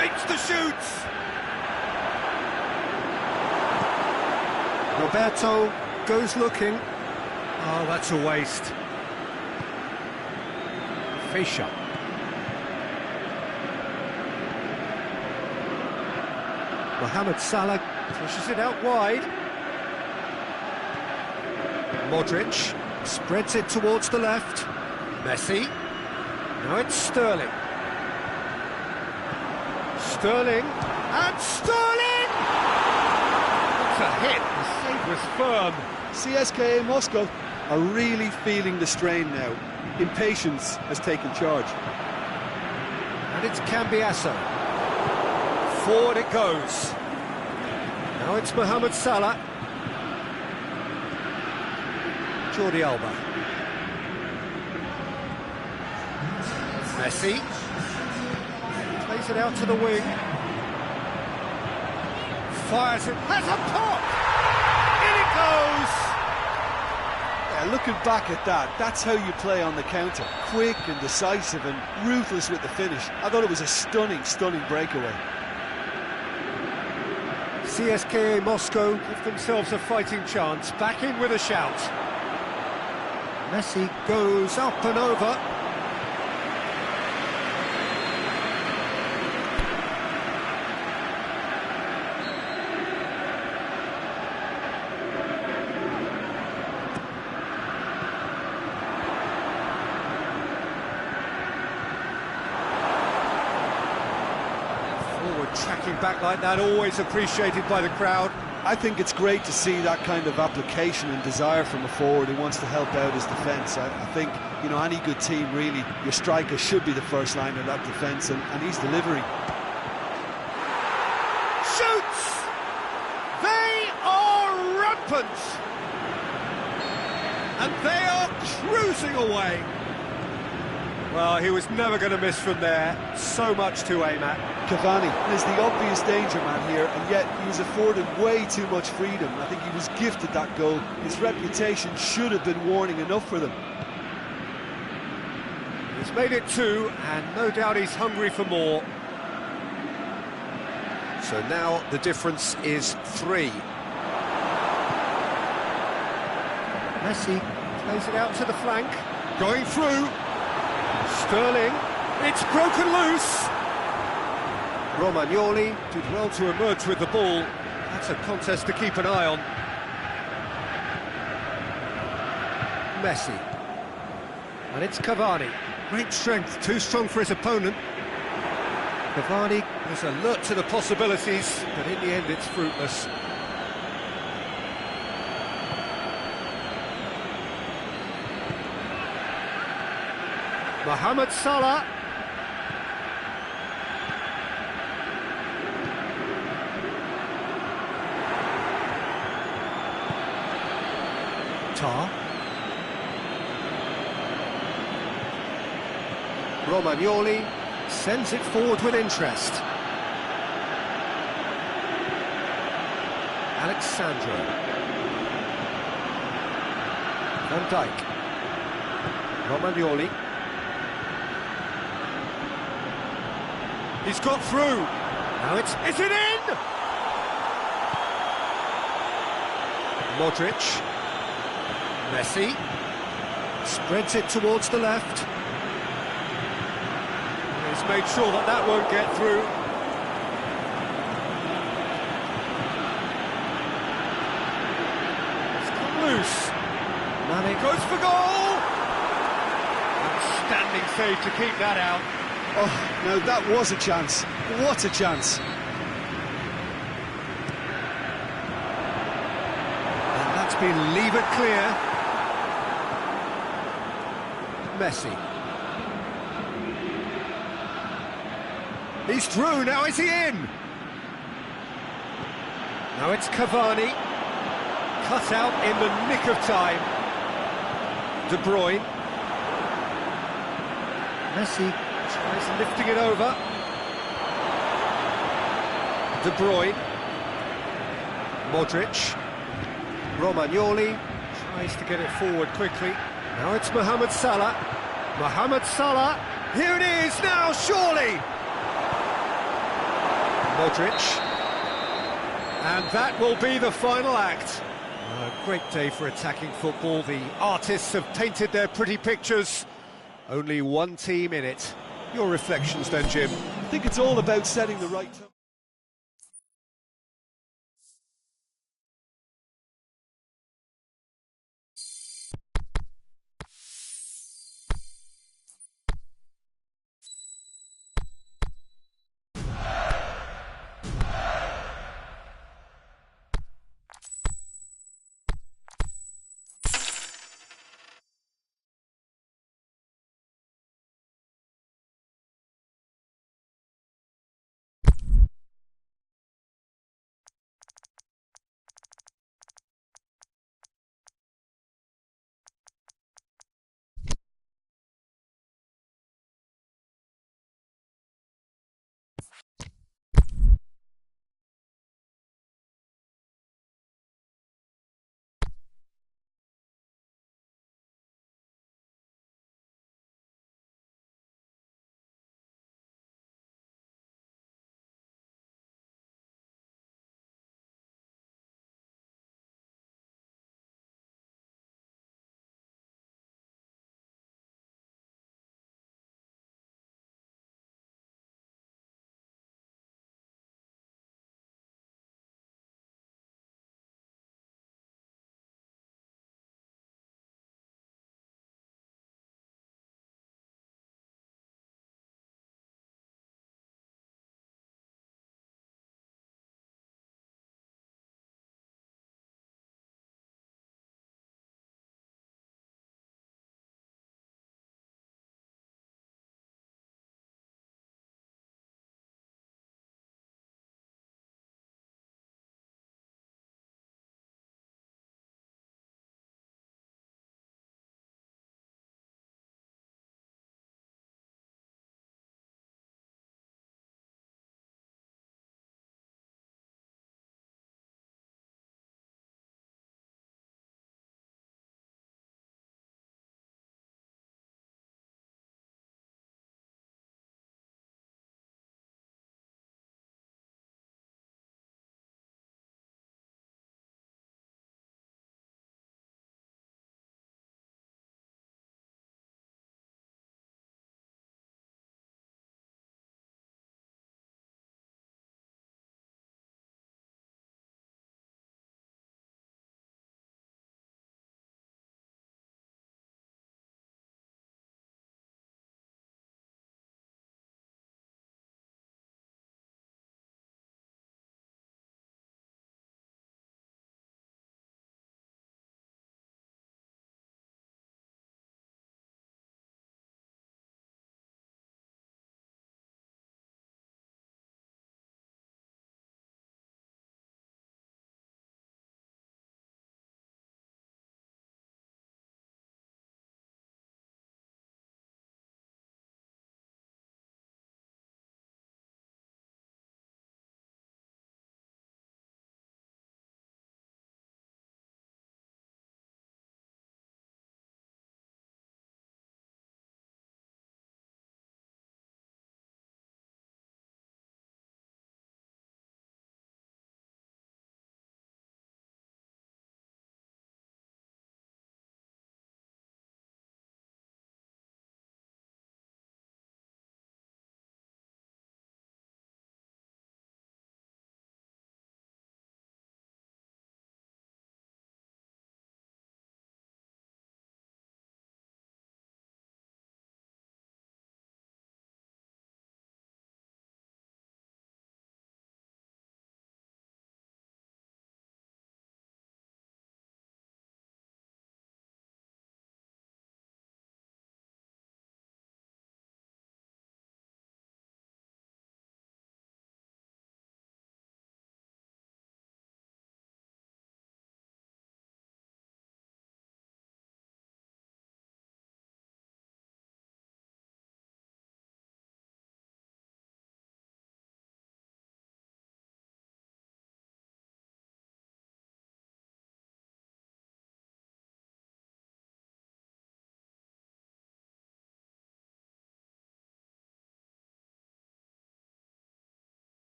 shapes the shoots. Roberto goes looking. Oh, that's a waste. Fischer. Mohamed Salah pushes it out wide. Modric spreads it towards the left. Messi. Now it's Sterling. Sterling, and Sterling! That's a hit, the save was firm. CSKA Moscow are really feeling the strain now. Impatience has taken charge. And it's Cambiasso. Forward it goes. Now it's Mohamed Salah. Jordi Alba. Messi. Plays it out to the wing. Fires it. Has a pop! In it goes! Yeah, looking back at that, that's how you play on the counter. Quick and decisive and ruthless with the finish. I thought it was a stunning, stunning breakaway. CSKA Moscow give themselves a fighting chance. Back in with a shout. Messi goes up and over. Tracking back like that, always appreciated by the crowd. I think it's great to see that kind of application and desire from a forward who wants to help out his defence. I think, you know, any good team, really, your striker should be the first line of that defence, and he's delivering. Shoots! They are rampant! And they are cruising away. Well, he was never going to miss from there. So much to aim at. Cavani is the obvious danger man here, and yet he was afforded way too much freedom. I think he was gifted that goal. His reputation should have been warning enough for them. He's made it 2, and no doubt he's hungry for more. So now the difference is 3. Messi plays it out to the flank, going through. Sterling, it's broken loose. Romagnoli did well to emerge with the ball. That's a contest to keep an eye on. Messi. And it's Cavani. Great strength, too strong for his opponent. Cavani was alert to the possibilities, but in the end it's fruitless. Mohamed Salah. Tar. Romagnoli sends it forward with interest. Alexandro. Van Dijk. Romagnoli. He's got through. Now is it in? Modric. Messi. Spreads it towards the left. He's made sure that that won't get through. It's come loose. Mane goes for goal. Outstanding save to keep that out. Oh, now that was a chance. What a chance. And that's been levered clear. Messi. He's through, now is he in? Now it's Cavani. Cut out in the nick of time. De Bruyne. Messi tries lifting it over. De Bruyne. Modric. Romagnoli tries to get it forward quickly. Now it's Mohamed Salah. Mohamed Salah. Here it is now, surely. Modric. And that will be the final act. A great day for attacking football. The artists have painted their pretty pictures. Only one team in it. Your reflections then, Jim? I think it's all about setting the right tone.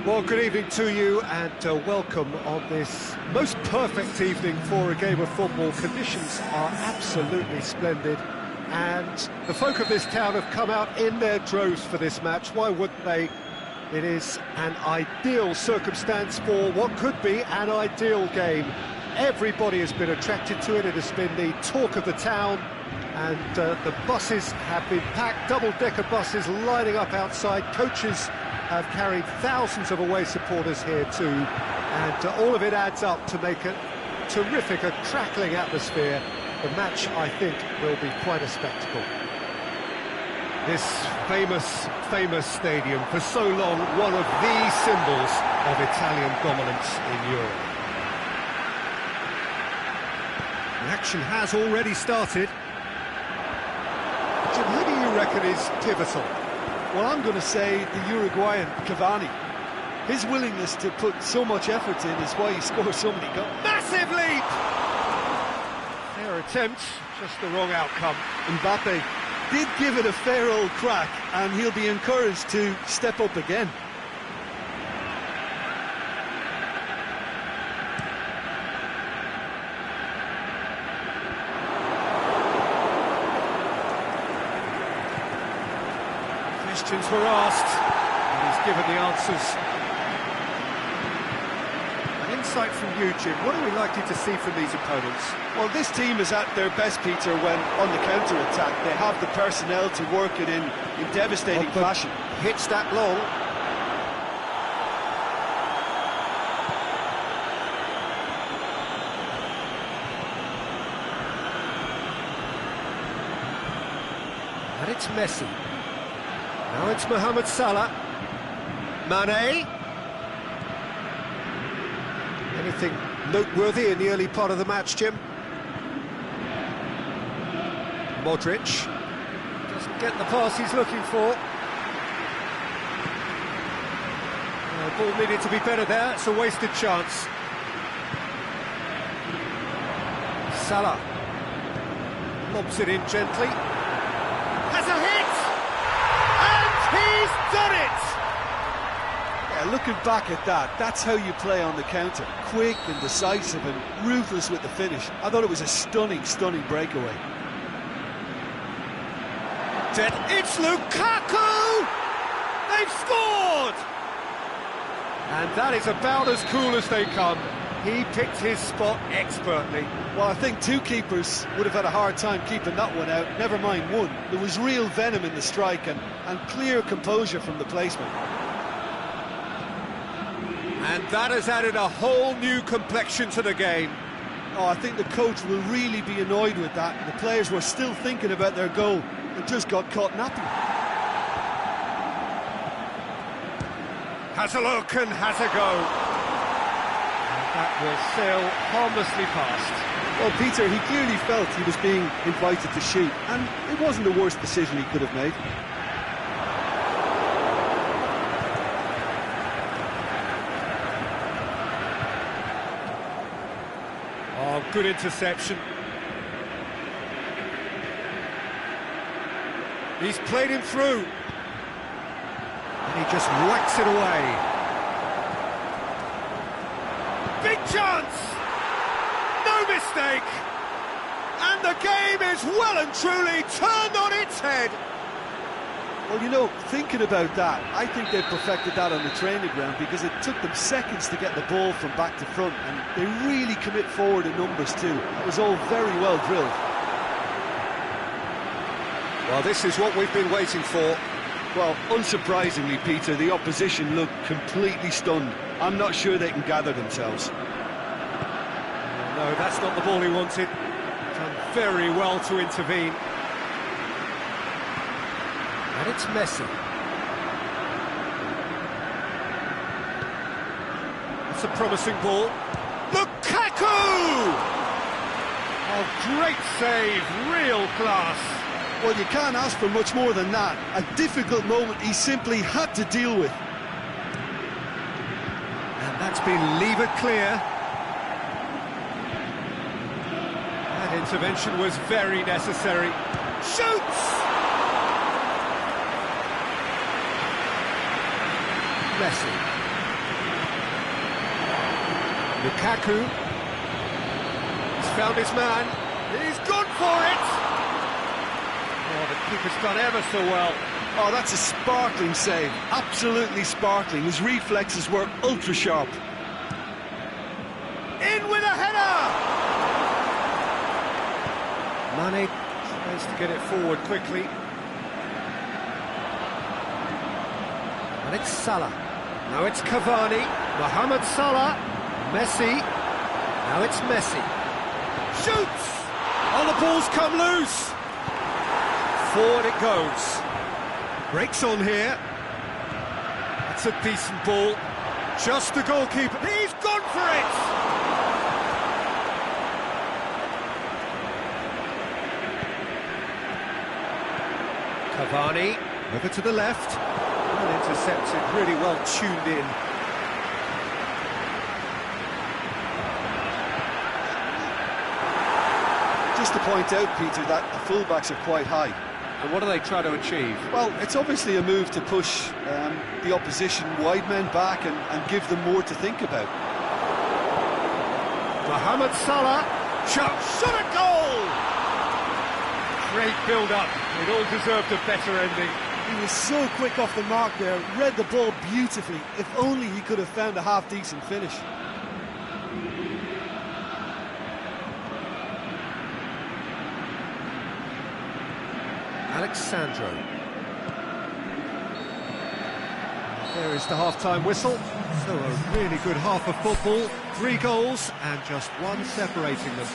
Well, good evening to you and welcome on this most perfect evening for a game of football. Conditions are absolutely splendid and the folk of this town have come out in their droves for this match. Why wouldn't they? It is an ideal circumstance for what could be an ideal game. Everybody has been attracted to it. It has been the talk of the town, and the buses have been packed, double-decker buses lining up outside. Coaches have carried thousands of away supporters here too, and all of it adds up to make a terrific, a crackling atmosphere. The match, I think, will be quite a spectacle. This famous stadium, for so long one of the symbols of Italian dominance in Europe. The action has already started. Jim, who do you reckon is pivotal? Well, I'm going to say the Uruguayan Cavani. His willingness to put so much effort in is why he scores so many goals. Massive leap! Fair attempt, just the wrong outcome. Mbappe did give it a fair old crack, and he'll be encouraged to step up again. Questions were asked, and he's given the answers. An insight from you, Jim. What are we likely to see from these opponents? Well, this team is at their best, Peter, when on the counter-attack. They have the personnel to work it in devastating fashion. Hits that long. And it's Messi. Now it's Mohamed Salah. Mane. Anything noteworthy in the early part of the match, Jim? Modric doesn't get the pass he's looking for. Ball needed to be better there. It's a wasted chance. Salah lobs it in gently. Has a hit! He's done it! Yeah, looking back at that, that's how you play on the counter. Quick and decisive and ruthless with the finish. I thought it was a stunning breakaway. It's Lukaku! They've scored! And that is about as cool as they come. He picked his spot expertly. Well, I think two keepers would have had a hard time keeping that one out, never mind one. There was real venom in the strike and clear composure from the placement. And that has added a whole new complexion to the game. Oh, I think the coach will really be annoyed with that. The players were still thinking about their goal and just got caught napping. Has a look and has a go. That will sail harmlessly past. Well, Peter, he clearly felt he was being invited to shoot, and it wasn't the worst decision he could have made. Oh, good interception. He's played him through. And he just whacks it away. Big chance! No mistake! And the game is well and truly turned on its head. Well, you know, thinking about that, I think they've perfected that on the training ground because it took them seconds to get the ball from back to front, and they really commit forward in numbers too. It was all very well drilled. Well, this is what we've been waiting for. Well, unsurprisingly, Peter, the opposition looked completely stunned. I'm not sure they can gather themselves. No, that's not the ball he wanted. Done very well to intervene. And it's Messi. It's a promising ball. Lukaku! Oh, great save, real class. Well, you can't ask for much more than that. A difficult moment he simply had to deal with. And that's been levered clear. That intervention was very necessary. Shoots! Messi. Lukaku. He's found his man. He's gone for it! Oh, the keeper's done ever so well. Oh, that's a sparkling save. Absolutely sparkling. His reflexes were ultra sharp. In with a header! Mane tries to get it forward quickly. And it's Salah. Now it's Cavani. Mohamed Salah. Messi. Now it's Messi. Shoots! Oh, the ball's come loose! Forward it goes. Breaks on here. That's a decent ball. Just the goalkeeper. He's gone for it! Cavani. Over to the left. And intercepted, really well tuned in. Just to point out, Peter, that the fullbacks are quite high. And what are they trying to achieve? Well, it's obviously a move to push the opposition wide men back and give them more to think about. Mohamed Salah. Shot a goal! Great build-up. It all deserved a better ending. He was so quick off the mark there, read the ball beautifully. If only he could have found a half-decent finish. Alexandro. There is the half-time whistle. So a really good half of football. 3 goals and just one separating them.